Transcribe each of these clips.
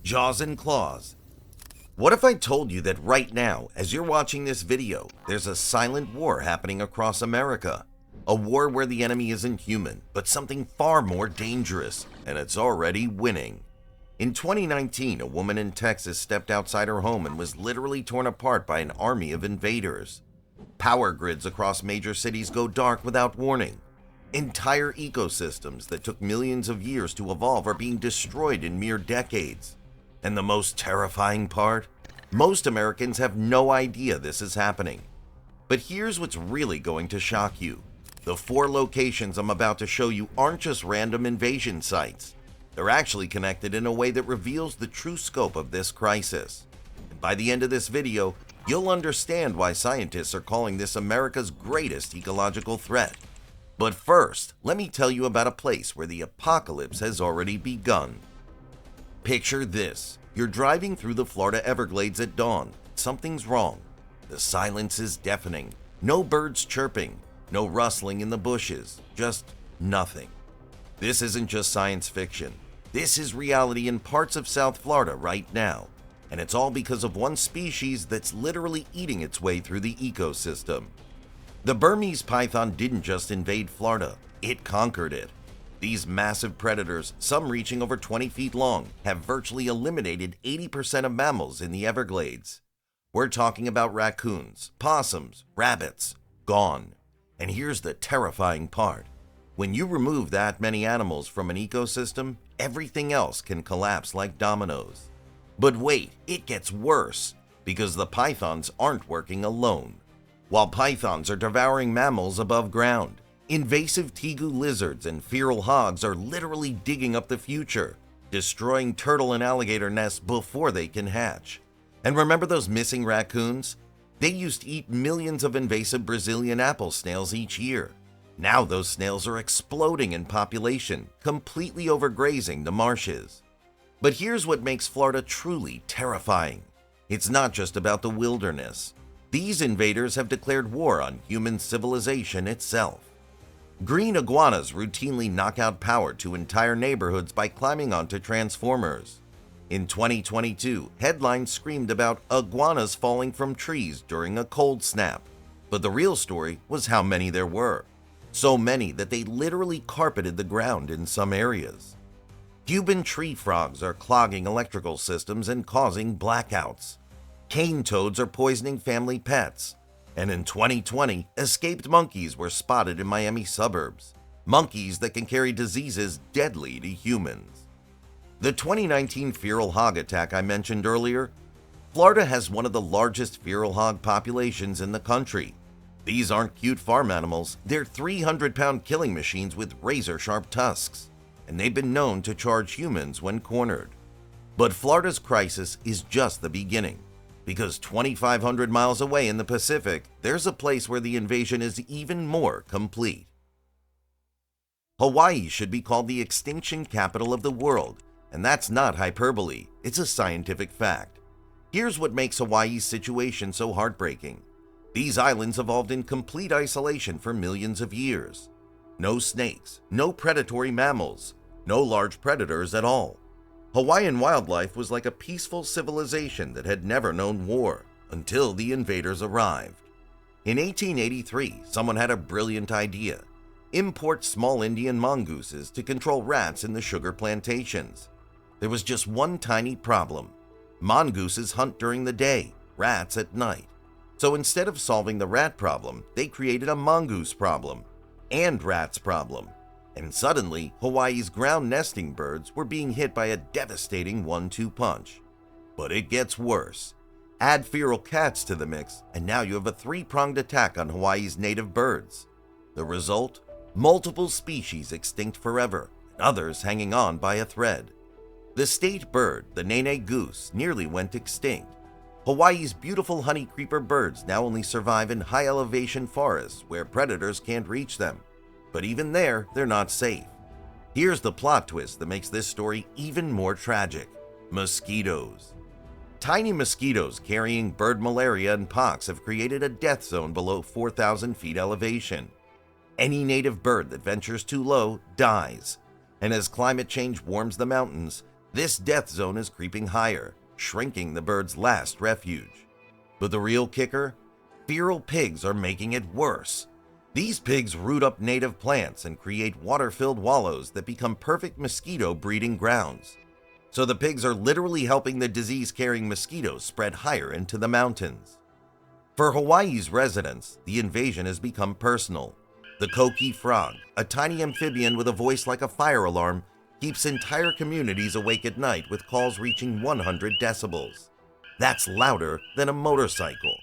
jaws and claws. What if I told you that right now, as you're watching this video, there's a silent war happening across America? A war where the enemy isn't human, but something far more dangerous, and it's already winning. In 2019, a woman in Texas stepped outside her home and was literally torn apart by an army of invaders. Power grids across major cities go dark without warning. Entire ecosystems that took millions of years to evolve are being destroyed in mere decades. And the most terrifying part? Most Americans have no idea this is happening. But here's what's really going to shock you. The 4 locations I'm about to show you aren't just random invasion sites. They're actually connected in a way that reveals the true scope of this crisis. And by the end of this video, you'll understand why scientists are calling this America's greatest ecological threat. But first, let me tell you about a place where the apocalypse has already begun. Picture this. You're driving through the Florida Everglades at dawn. Something's wrong. The silence is deafening. No birds chirping. No rustling in the bushes. Just nothing. This isn't just science fiction. This is reality in parts of South Florida right now. And it's all because of one species that's literally eating its way through the ecosystem. The Burmese python didn't just invade Florida. It conquered it. These massive predators, some reaching over 20 feet long, have virtually eliminated 80% of mammals in the Everglades. We're talking about raccoons, possums, rabbits, gone. And here's the terrifying part. When you remove that many animals from an ecosystem, everything else can collapse like dominoes. But wait, it gets worse, because the pythons aren't working alone. While pythons are devouring mammals above ground, invasive tegu lizards and feral hogs are literally digging up the future, destroying turtle and alligator nests before they can hatch. And remember those missing raccoons? They used to eat millions of invasive Brazilian apple snails each year. Now those snails are exploding in population, completely overgrazing the marshes. But here's what makes Florida truly terrifying. It's not just about the wilderness. These invaders have declared war on human civilization itself. Green iguanas routinely knock out power to entire neighborhoods by climbing onto transformers. In 2022, headlines screamed about iguanas falling from trees during a cold snap. But the real story was how many there were. So many that they literally carpeted the ground in some areas. Cuban tree frogs are clogging electrical systems and causing blackouts. Cane toads are poisoning family pets. And in 2020, escaped monkeys were spotted in Miami suburbs. Monkeys that can carry diseases deadly to humans. The 2019 feral hog attack I mentioned earlier, Florida has one of the largest feral hog populations in the country. These aren't cute farm animals, they're 300-pound killing machines with razor-sharp tusks, and they've been known to charge humans when cornered. But Florida's crisis is just the beginning, because 2,500 miles away in the Pacific, there's a place where the invasion is even more complete. Hawaii should be called the extinction capital of the world, and that's not hyperbole, it's a scientific fact. Here's what makes Hawaii's situation so heartbreaking. These islands evolved in complete isolation for millions of years. No snakes, no predatory mammals, no large predators at all. Hawaiian wildlife was like a peaceful civilization that had never known war until the invaders arrived. In 1883, someone had a brilliant idea. Import small Indian mongooses to control rats in the sugar plantations. There was just one tiny problem. Mongooses hunt during the day, rats at night. So instead of solving the rat problem, they created a mongoose problem and rats problem. And suddenly, Hawaii's ground nesting birds were being hit by a devastating 1-2 punch. But it gets worse. Add feral cats to the mix, and now you have a 3-pronged attack on Hawaii's native birds. The result? Multiple species extinct forever, and others hanging on by a thread. The state bird, the nene goose, nearly went extinct. Hawaii's beautiful honey creeper birds now only survive in high-elevation forests where predators can't reach them. But even there, they're not safe. Here's the plot twist that makes this story even more tragic. Mosquitoes. Tiny mosquitoes carrying bird malaria and pox have created a death zone below 4,000 feet elevation. Any native bird that ventures too low dies. And as climate change warms the mountains, This death zone is creeping higher, shrinking the bird's last refuge. But the real kicker? Feral pigs are making it worse. These pigs root up native plants and create water-filled wallows that become perfect mosquito breeding grounds. So the pigs are literally helping the disease-carrying mosquitoes spread higher into the mountains. For Hawaii's residents, the invasion has become personal. The koki frog, a tiny amphibian with a voice like a fire alarm, keeps entire communities awake at night with calls reaching 100 decibels. That's louder than a motorcycle.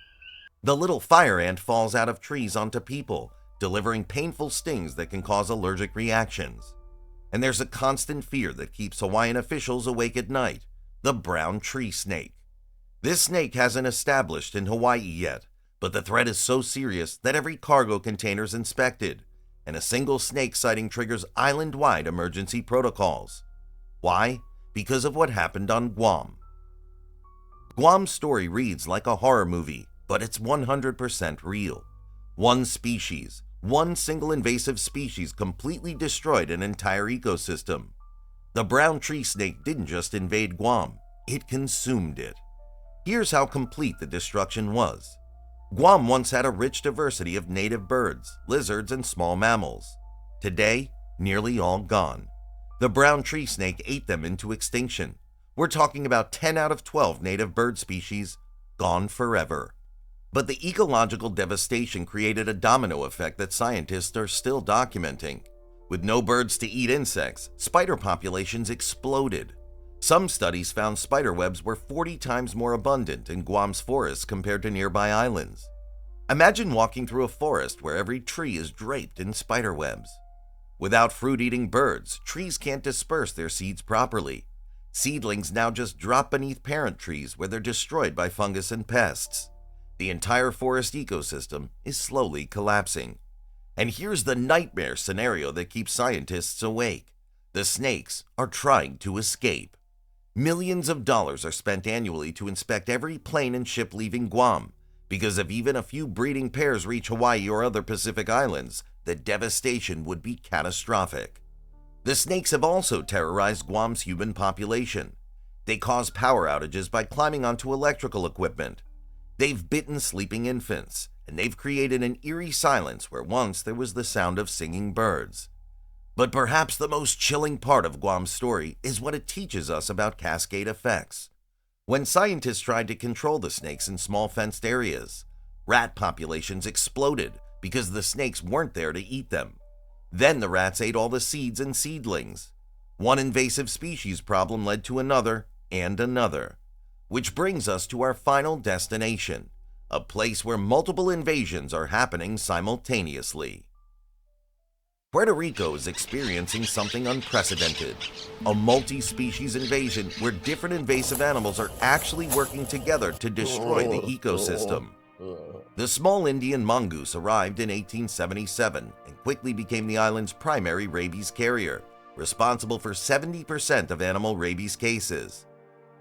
The little fire ant falls out of trees onto people, delivering painful stings that can cause allergic reactions. And there's a constant fear that keeps Hawaiian officials awake at night: the brown tree snake. This snake hasn't established in Hawaii yet, but the threat is so serious that every cargo container is inspected, and a single snake sighting triggers island-wide emergency protocols. Why? Because of what happened on Guam. Guam's story reads like a horror movie, but it's 100% real. One species, one single invasive species completely destroyed an entire ecosystem. The brown tree snake didn't just invade Guam, it consumed it. Here's how complete the destruction was. Guam once had a rich diversity of native birds, lizards, and small mammals. Today, nearly all gone. The brown tree snake ate them into extinction. We're talking about 10 out of 12 native bird species gone forever. But the ecological devastation created a domino effect that scientists are still documenting. With no birds to eat insects, spider populations exploded. Some studies found spider webs were 40 times more abundant in Guam's forests compared to nearby islands. Imagine walking through a forest where every tree is draped in spider webs. Without fruit-eating birds, trees can't disperse their seeds properly. Seedlings now just drop beneath parent trees where they're destroyed by fungus and pests. The entire forest ecosystem is slowly collapsing. And here's the nightmare scenario that keeps scientists awake. The snakes are trying to escape. Millions of dollars are spent annually to inspect every plane and ship leaving Guam, because if even a few breeding pairs reach Hawaii or other Pacific islands, the devastation would be catastrophic. The snakes have also terrorized Guam's human population. They cause power outages by climbing onto electrical equipment. They've bitten sleeping infants, and they've created an eerie silence where once there was the sound of singing birds. But perhaps the most chilling part of Guam's story is what it teaches us about cascade effects. When scientists tried to control the snakes in small fenced areas, rat populations exploded because the snakes weren't there to eat them. Then the rats ate all the seeds and seedlings. One invasive species problem led to another and another. Which brings us to our final destination, a place where multiple invasions are happening simultaneously. Puerto Rico is experiencing something unprecedented, a multi-species invasion where different invasive animals are actually working together to destroy the ecosystem. The small Indian mongoose arrived in 1877 and quickly became the island's primary rabies carrier, responsible for 70% of animal rabies cases.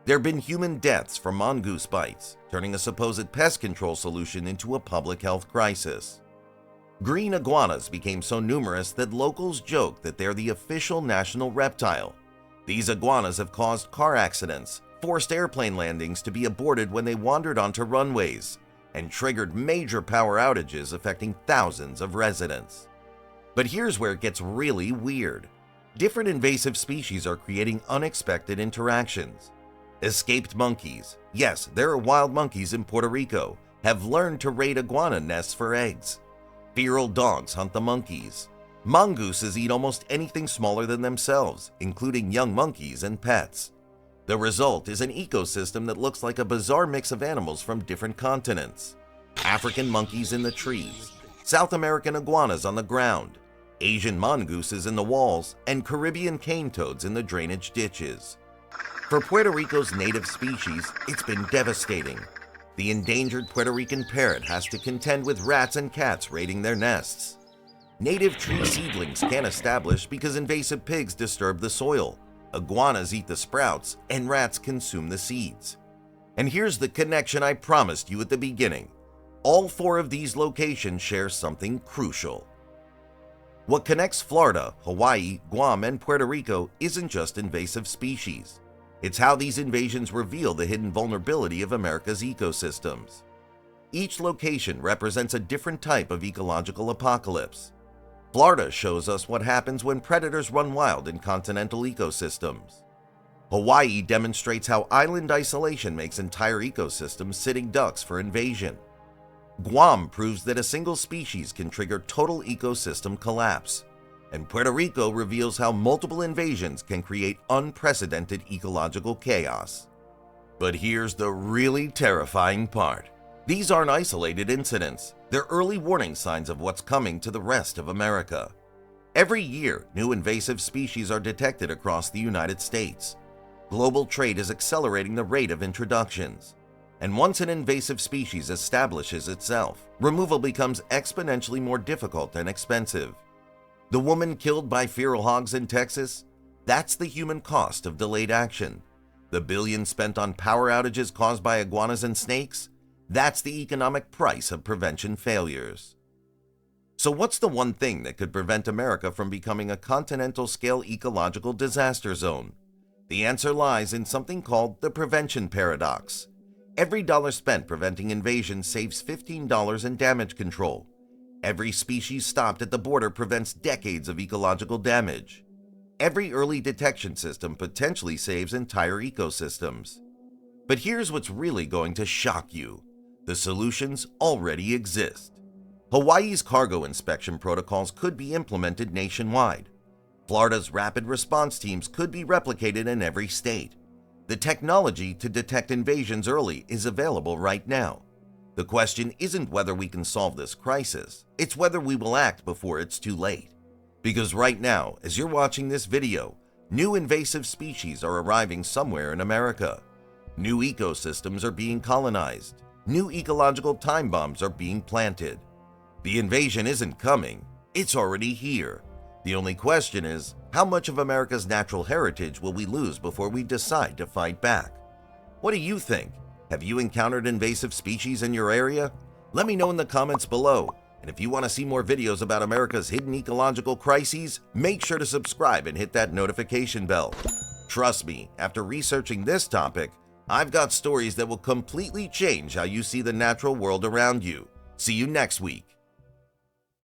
There have been human deaths from mongoose bites, turning a supposed pest control solution into a public health crisis. Green iguanas became so numerous that locals joke that they're the official national reptile. These iguanas have caused car accidents, forced airplane landings to be aborted when they wandered onto runways, and triggered major power outages affecting thousands of residents. But here's where it gets really weird. Different invasive species are creating unexpected interactions. Escaped monkeys, yes, there are wild monkeys in Puerto Rico, have learned to raid iguana nests for eggs. Feral dogs hunt the monkeys. Mongooses eat almost anything smaller than themselves, including young monkeys and pets. The result is an ecosystem that looks like a bizarre mix of animals from different continents. African monkeys in the trees, South American iguanas on the ground, Asian mongooses in the walls, and Caribbean cane toads in the drainage ditches. For Puerto Rico's native species, it's been devastating. The endangered Puerto Rican parrot has to contend with rats and cats raiding their nests. Native tree seedlings can't establish because invasive pigs disturb the soil, iguanas eat the sprouts, and rats consume the seeds. And here's the connection I promised you at the beginning. All four of these locations share something crucial. What connects Florida, Hawaii, Guam, and Puerto Rico isn't just invasive species. It's how these invasions reveal the hidden vulnerability of America's ecosystems. Each location represents a different type of ecological apocalypse. Florida shows us what happens when predators run wild in continental ecosystems. Hawaii demonstrates how island isolation makes entire ecosystems sitting ducks for invasion. Guam proves that a single species can trigger total ecosystem collapse. And Puerto Rico reveals how multiple invasions can create unprecedented ecological chaos. But here's the really terrifying part. These aren't isolated incidents. They're early warning signs of what's coming to the rest of America. Every year, new invasive species are detected across the United States. Global trade is accelerating the rate of introductions. And once an invasive species establishes itself, removal becomes exponentially more difficult and expensive. The woman killed by feral hogs in Texas? That's the human cost of delayed action. The billions spent on power outages caused by iguanas and snakes? That's the economic price of prevention failures. So what's the one thing that could prevent America from becoming a continental-scale ecological disaster zone? The answer lies in something called the prevention paradox. Every dollar spent preventing invasion saves $15 in damage control. Every species stopped at the border prevents decades of ecological damage. Every early detection system potentially saves entire ecosystems. But here's what's really going to shock you. The solutions already exist. Hawaii's cargo inspection protocols could be implemented nationwide. Florida's rapid response teams could be replicated in every state. The technology to detect invasions early is available right now. The question isn't whether we can solve this crisis, it's whether we will act before it's too late. Because right now, as you're watching this video, new invasive species are arriving somewhere in America. New ecosystems are being colonized. New ecological time bombs are being planted. The invasion isn't coming, it's already here. The only question is, how much of America's natural heritage will we lose before we decide to fight back? What do you think? Have you encountered invasive species in your area? Let me know in the comments below. And if you want to see more videos about America's hidden ecological crises, make sure to subscribe and hit that notification bell. Trust me, after researching this topic, I've got stories that will completely change how you see the natural world around you. See you next week.